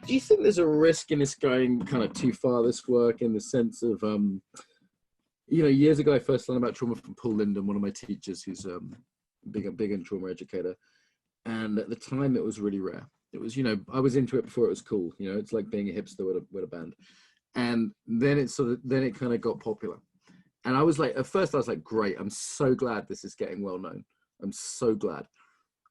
do you think there's a risk in this going kind of too far, this work, in the sense of, years ago, I first learned about trauma from Paul Linden, one of my teachers, who's big in trauma educator. And at the time, it was really rare. It was, I was into it before it was cool. It's like being a hipster with a band. And then it kind of got popular. And I was like, at first I was like, great, I'm so glad this is getting well known. I'm so glad.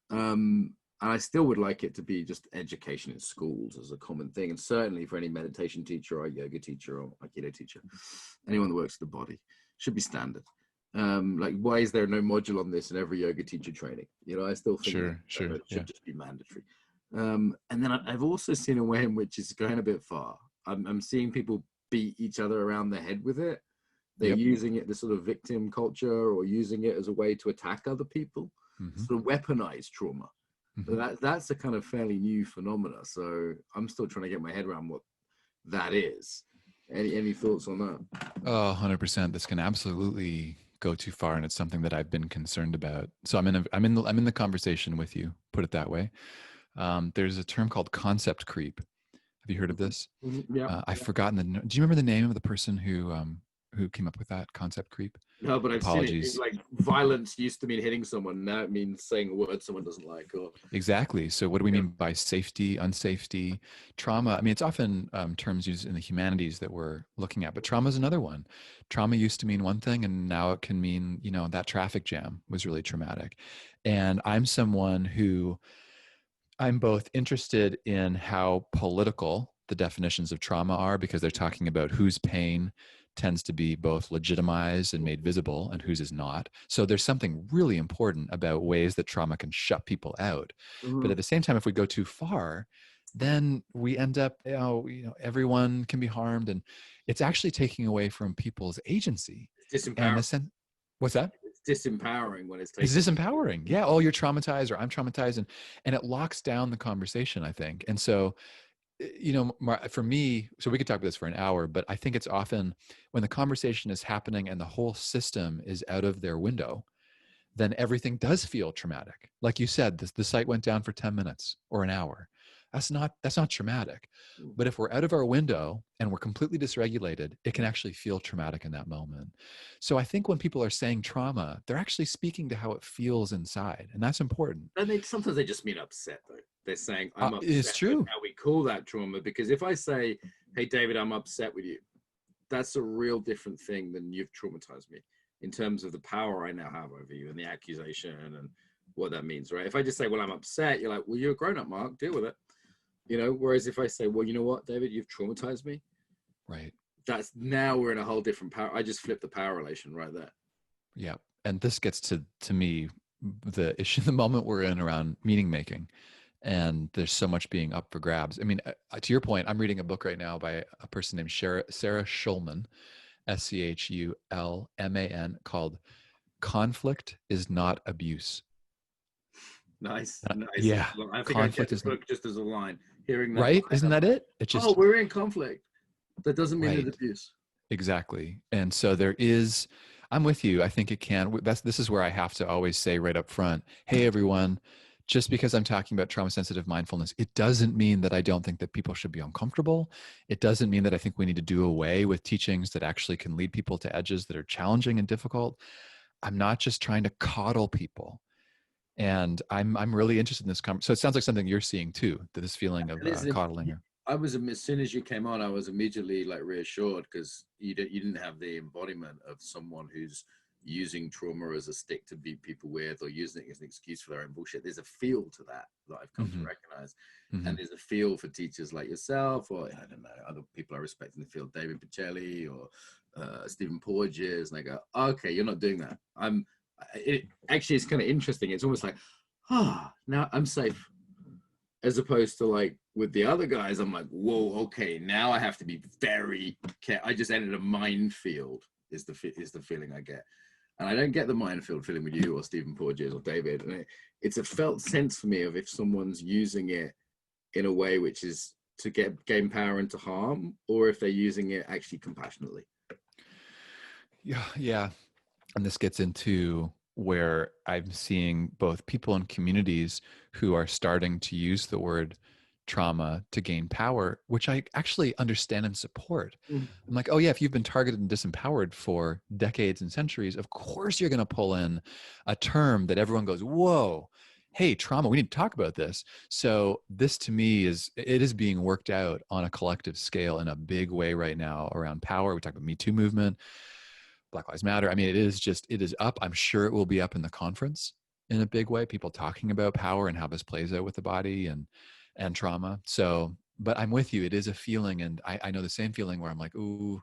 And I still would like it to be just education in schools as a common thing. And certainly for any meditation teacher or yoga teacher or aikido teacher, anyone that works with the body, should be standard. Like, why is there no module on this in every yoga teacher training? I still think it should just be mandatory. And then I've also seen a way in which it's going a bit far. I'm seeing people beat each other around the head with it. They're using it, this sort of victim culture, or using it as a way to attack other people, sort of weaponize trauma. But that's a kind of fairly new phenomena. So I'm still trying to get my head around what that is. Any thoughts on that? Oh, 100%. This can absolutely go too far, and it's something that I've been concerned about. So I'm in the conversation with you, put it that way. There's a term called concept creep. Have you heard of this? Yeah. I've forgotten do you remember the name of the person who came up with that concept creep? No, but I've seen it. It's like violence used to mean hitting someone. Now it means saying a word someone doesn't like. Exactly. So what do we mean by safety, unsafety, trauma? I mean, it's often terms used in the humanities that we're looking at, but trauma is another one. Trauma used to mean one thing, and now it can mean, that traffic jam was really traumatic. And I'm someone who I'm both interested in how political the definitions of trauma are, because they're talking about whose pain tends to be both legitimized and made visible and whose is not. So there's something really important about ways that trauma can shut people out. But at the same time, if we go too far, then we end up, everyone can be harmed, and it's actually taking away from people's agency. It's disempowering. What's that? It's disempowering when it's taken. It's disempowering. Yeah. Oh, you're traumatized, or I'm traumatized. And it locks down the conversation, I think. And so, for me, so we could talk about this for an hour, but I think it's often when the conversation is happening and the whole system is out of their window, then everything does feel traumatic. Like you said, the site went down for 10 minutes or an hour. That's not traumatic. But if we're out of our window and we're completely dysregulated, it can actually feel traumatic in that moment. So I think when people are saying trauma, they're actually speaking to how it feels inside. And that's important. And sometimes they just mean upset, though. They're saying, I'm upset. It's true. How we call that trauma. Because if I say, hey, David, I'm upset with you, that's a real different thing than you've traumatized me, in terms of the power I now have over you and the accusation and what that means, right? If I just say, well, I'm upset, you're like, well, you're a grown-up, Mark, deal with it. Whereas if I say, well, you know what, David, you've traumatized me. Right. That's, now we're in a whole different power. I just flipped the power relation right there. Yeah. And this gets to me, the issue, the moment we're in around meaning making. And there's so much being up for grabs. I mean, to your point, I'm reading a book right now by a person named Sarah Schulman, Schulman, called Conflict is Not Abuse. Nice. Yeah. I think I get the book just as a line. Hearing that. Right? Isn't that it? It's just, we're in conflict. That doesn't mean it's abuse. Exactly. And so I'm with you. I think it can. This is where I have to always say right up front, hey, everyone, just because I'm talking about trauma-sensitive mindfulness, it doesn't mean that I don't think that people should be uncomfortable. It doesn't mean that I think we need to do away with teachings that actually can lead people to edges that are challenging and difficult. I'm not just trying to coddle people. And I'm really interested in this conversation. So it sounds like something you're seeing too, that this feeling of coddling. As soon as you came on, I was immediately reassured, because you didn't have the embodiment of someone who's using trauma as a stick to beat people with, or using it as an excuse for their own bullshit. There's a feel to that I've come to recognize. And there's a feel for teachers like yourself, or I don't know, other people I respect in the field, David Treleaven or Stephen Porges, and I go, okay, you're not doing that. Actually, it's kind of interesting. It's almost like, now I'm safe. As opposed to with the other guys, I'm like, whoa, okay, now I have to be very careful. I just entered a minefield is the feeling I get. And I don't get the minefield feeling with you or Stephen Porges or David. And it's a felt sense for me of if someone's using it in a way which is to gain power and to harm, or if they're using it actually compassionately. Yeah. And this gets into where I'm seeing both people in communities who are starting to use the word trauma to gain power, which I actually understand and support. Mm. I'm like, oh yeah, if you've been targeted and disempowered for decades and centuries, of course you're going to pull in a term that everyone goes, whoa, hey, trauma, we need to talk about this. So this to me it is being worked out on a collective scale in a big way right now around power. We talk about Me Too movement, Black Lives Matter. I mean, it is up. I'm sure it will be up in the conference in a big way, people talking about power and how this plays out with the body and trauma. So, but I'm with you. It is a feeling. And I know the same feeling where I'm like, ooh,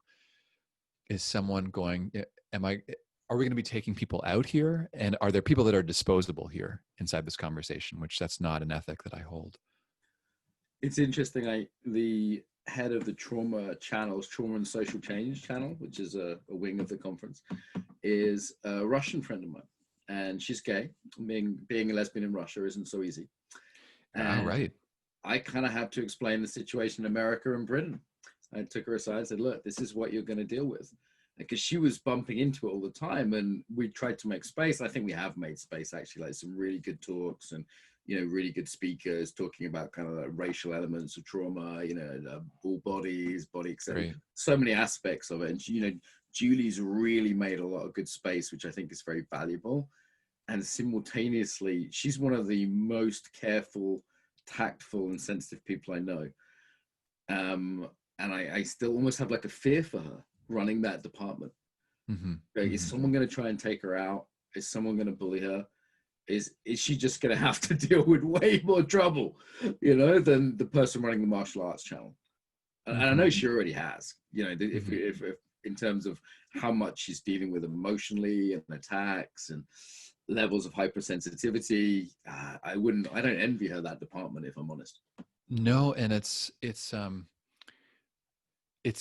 is someone going, are we going to be taking people out here? And are there people that are disposable here inside this conversation, which that's not an ethic that I hold. It's interesting. The head of the trauma and social change channel, which is a wing of the conference, is a Russian friend of mine, and she's gay. Being a lesbian in Russia isn't so easy. And right. I kind of had to explain the situation in America and Britain. I took her aside and said, look, this is what you're going to deal with. Because she was bumping into it all the time, and we tried to make space. I think we have made space, actually, like some really good talks and, really good speakers talking about kind of like racial elements of trauma, all bodies, body acceptance, so many aspects of it. And, Julie's really made a lot of good space, which I think is very valuable. And simultaneously, she's one of the most careful, tactful, and sensitive people I know. And I still almost have like a fear for her running that department. Mm-hmm. Like, is someone going to try and take her out? Is someone going to bully her? Is she just going to have to deal with way more trouble, than the person running the martial arts channel? And I know she already has, if in terms of how much she's dealing with emotionally and attacks and levels of hypersensitivity. I don't envy her that department, if I'm honest. No, and it's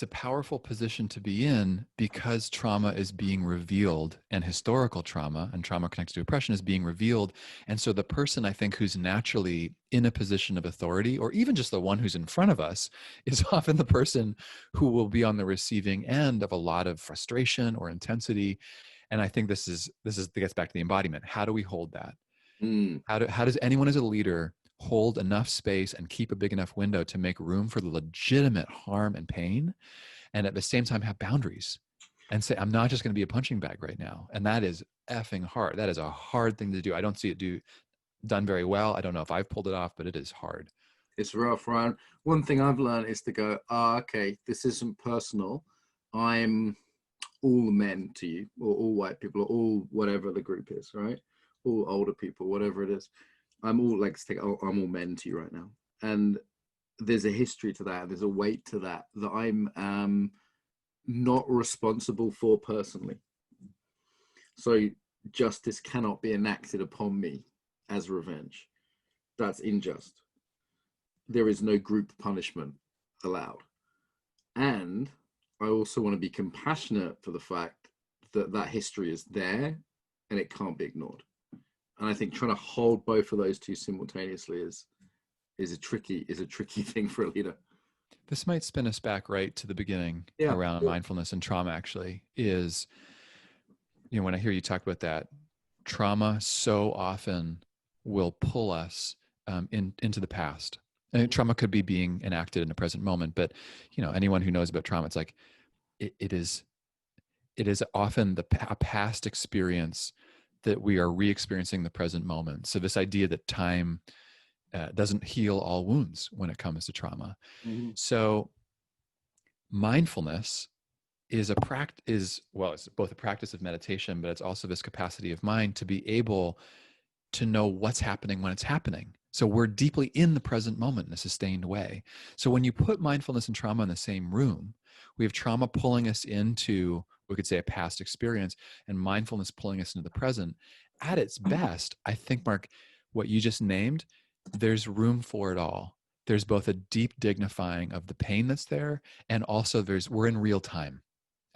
a powerful position to be in because trauma is being revealed, and historical trauma and trauma connected to oppression is being revealed. And so the person, I think, who's naturally in a position of authority, or even just the one who's in front of us, is often the person who will be on the receiving end of a lot of frustration or intensity. And I think this gets back to the embodiment. How do we hold that? How does anyone as a leader hold enough space and keep a big enough window to make room for the legitimate harm and pain, and at the same time have boundaries and say, I'm not just going to be a punching bag right now? And that is effing hard. That is a hard thing to do. I don't see it done very well. I don't know if I've pulled it off, but it is hard. It's rough, Ryan. One thing I've learned is to go, okay, this isn't personal. I'm all men to you, or all white people, or all whatever the group is, right? All older people, whatever it is. I'm all I'm all men to you right now. And there's a history to that. There's a weight to that I'm not responsible for personally. So justice cannot be enacted upon me as revenge. That's unjust. There is no group punishment allowed. And I also want to be compassionate for the fact that history is there and it can't be ignored. And I think trying to hold both of those two simultaneously is a tricky thing for a leader. This might spin us back right to the beginning around mindfulness and trauma. Actually, is when I hear you talk about that, trauma so often will pull us into the past. And trauma could be being enacted in the present moment, but anyone who knows about trauma, it's like it is often a past experience that we are re-experiencing the present moment. So this idea that time doesn't heal all wounds when it comes to trauma. Mm-hmm. So mindfulness is it's both a practice of meditation, but it's also this capacity of mind to be able to know what's happening when it's happening. So we're deeply in the present moment in a sustained way. So when you put mindfulness and trauma in the same room, we have trauma pulling us into, we could say, a past experience, and mindfulness pulling us into the present. At its best, I think, Mark, what you just named, there's room for it all. There's both a deep dignifying of the pain that's there, and also we're in real time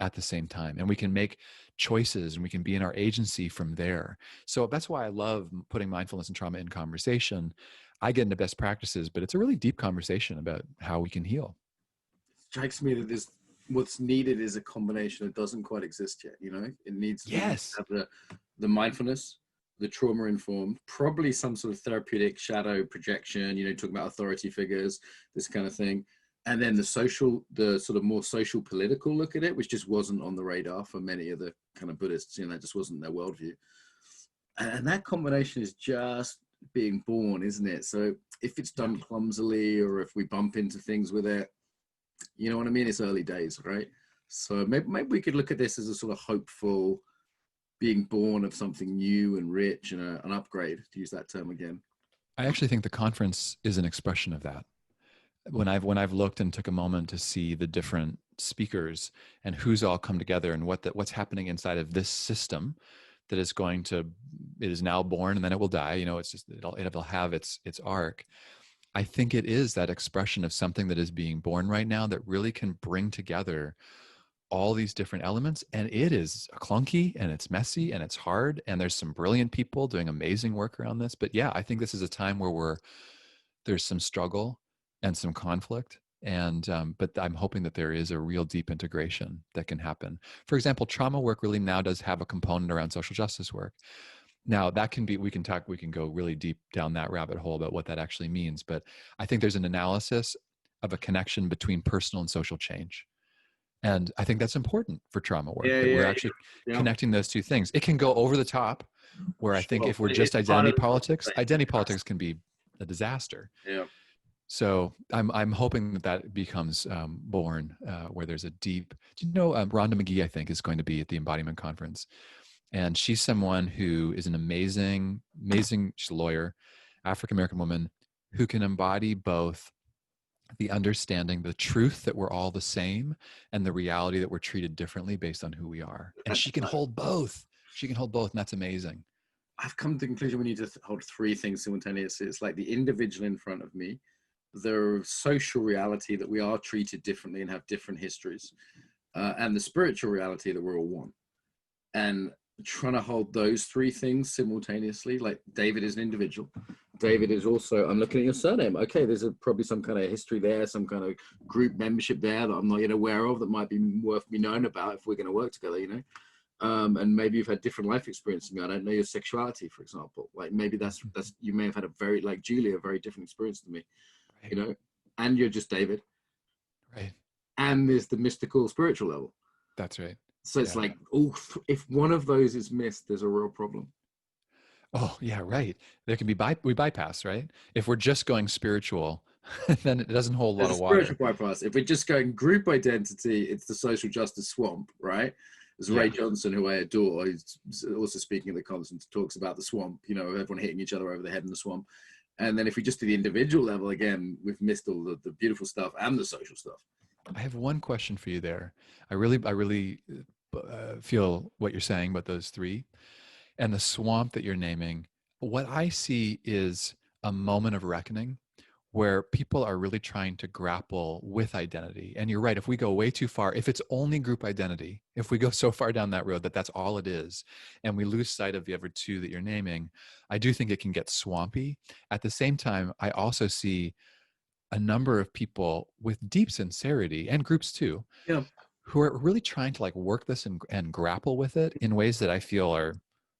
at the same time, and we can make choices and we can be in our agency from there. So that's why I love putting mindfulness and trauma in conversation. I get into best practices, but it's a really deep conversation about how we can heal. It strikes me that what's needed is a combination that doesn't quite exist yet. It needs to have the mindfulness, the trauma informed, probably some sort of therapeutic shadow projection, talking about authority figures, this kind of thing. And then the sort of more social political look at it, which just wasn't on the radar for many of the kind of Buddhists, that just wasn't their worldview. And that combination is just being born, isn't it? So if it's done clumsily, or if we bump into things with it, you know what I mean? It's early days, right? So maybe we could look at this as a sort of hopeful being born of something new and rich and an upgrade, to use that term again. I actually think the conference is an expression of that. When I've looked and took a moment to see the different speakers and who's all come together and what's happening inside of this system that is it is now born and then it will die. It's just, it'll have its arc. I think it is that expression of something that is being born right now that really can bring together all these different elements. And it is clunky and it's messy and it's hard. And there's some brilliant people doing amazing work around this. But yeah, I think this is a time where there's some struggle and some conflict. But I'm hoping that there is a real deep integration that can happen. For example, trauma work really now does have a component around social justice work. Now that can be, we can go really deep down that rabbit hole about what that actually means. But I think there's an analysis of a connection between personal and social change. And I think that's important for trauma work, that we're actually connecting those two things. It can go over the top, where I think if we're just identity politics can be a disaster. Yeah. So I'm hoping that becomes born, where there's a deep, Rhonda McGee, I think, is going to be at the Embodiment Conference. And she's someone who is an amazing, she's a lawyer, African-American woman who can embody both the understanding, the truth that we're all the same, and the reality that we're treated differently based on who we are. And she can hold both. And that's amazing. I've come to the conclusion we need to hold three things simultaneously. It's like the individual in front of me, the social reality that we are treated differently and have different histories, and the spiritual reality that we're all one. And trying to hold those three things simultaneously, like David is an individual. David is also, I'm looking at your surname. Okay, there's probably some kind of history there, some kind of group membership there that I'm not yet aware of that might be worth me knowing about if we're going to work together, and maybe you've had different life experiences than me. I don't know your sexuality, for example. Like maybe that's you may have had like Julia, a very different experience than me, right. And you're just David. Right. And there's the mystical spiritual level. That's right. So it's like, if one of those is missed, there's a real problem. Oh yeah, right. There can be we bypass, right? If we're just going spiritual, then it doesn't hold a lot of water. Spiritual bypass. If we're just going group identity, it's the social justice swamp, right? There's Ray Johnson, who I adore, who's also speaking at the conference, talks about the swamp, everyone hitting each other over the head in the swamp. And then if we just do the individual level, again, we've missed all the beautiful stuff and the social stuff. I have one question for you there. I really feel what you're saying about those three. And the swamp that you're naming, what I see is a moment of reckoning where people are really trying to grapple with identity. And you're right, if we go way too far, if it's only group identity, if we go so far down that road that that's all it is, and we lose sight of the other two that you're naming, I do think it can get swampy. At the same time, I also see a number of people with deep sincerity, and groups too, who are really trying to work this and grapple with it in ways that I feel are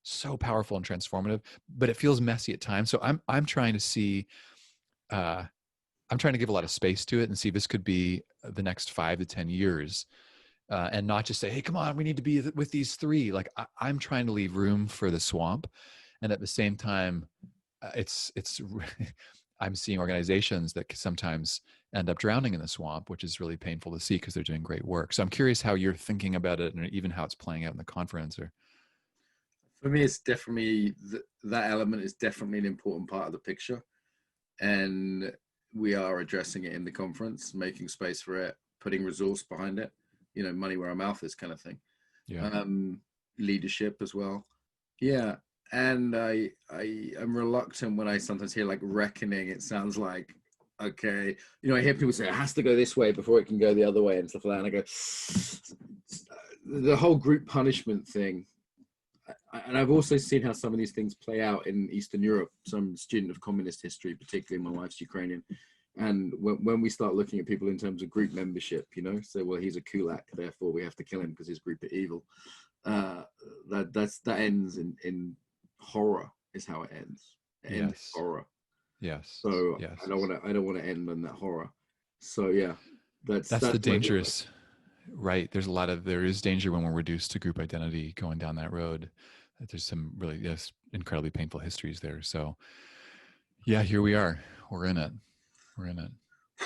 so powerful and transformative, but it feels messy at times. So I'm trying to see, I'm trying to give a lot of space to it and see if this could be the next 5 to 10 years, and not just say, hey, come on, we need to be with these three. I'm trying to leave room for the swamp. And at the same time, it's I'm seeing organizations that sometimes end up drowning in the swamp, which is really painful to see because they're doing great work. So I'm curious how you're thinking about it and even how it's playing out in the conference. Or for me, it's definitely that element is definitely an important part of the picture, and we are addressing it in the conference, making space for it, putting resource behind it, money where our mouth is, kind of thing. Leadership as well. And I'm reluctant when I sometimes hear reckoning. It sounds like, okay, I hear people say it has to go this way before it can go the other way and stuff like that. And I go, the whole group punishment thing. And I've also seen how some of these things play out in Eastern Europe. So I'm a student of communist history, particularly my wife's Ukrainian. And when we start looking at people in terms of group membership, say, well, he's a kulak, therefore we have to kill him because his group are evil. That ends in horror is how it ends. It ends Yes. horror. Yes. So Yes. I don't want to end on that horror. So yeah, that's the dangerous, right? There is danger when we're reduced to group identity going down that road. There's some really, yes, incredibly painful histories there. So yeah, here we are. We're in it.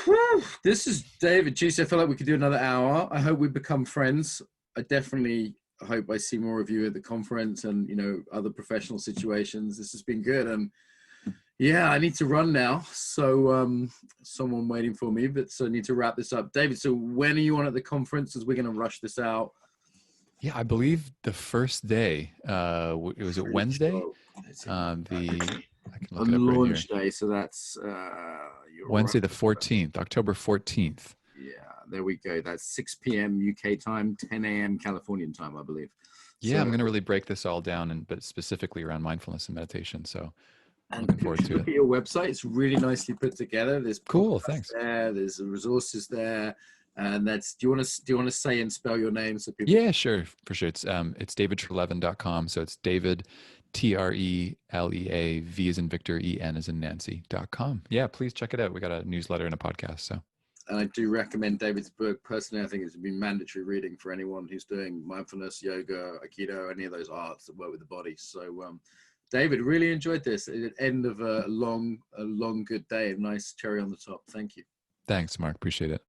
Whew, this is David. Geez, I feel like we could do another hour. I hope we become friends. I definitely hope I see more of you at the conference and, you know, other professional situations. This has been good. And yeah, I need to run now. So someone waiting for me, but so I need to wrap this up. David, so when are you on at the conference? As we're going to rush this out. Yeah, I believe the first day, it was Wednesday. I can look it up on right launch here. day, so that's Wednesday, right. the 14th, October 14th. Yeah, there we go. That's 6 p.m. UK time, 10 a.m. Californian time, I believe. Yeah, so, I'm going to really break this all down, but specifically around mindfulness and meditation. So I'm looking forward to look it. at your website; it's really nicely put together. There's cool. Thanks. There's resources there, and that's. Do you want to say and spell your name so people? Yeah, sure, for sure. It's davidtreleaven.com. So it's David, TRELEA, V as in Victor, EN as in Nancy.com. Yeah, please check it out. We got a newsletter and a podcast. So. And I do recommend David's book. Personally, I think it's been mandatory reading for anyone who's doing mindfulness, yoga, aikido, any of those arts that work with the body. So, David, really enjoyed this. At the end of a long, good day. A nice cherry on the top. Thank you. Thanks, Mark. Appreciate it.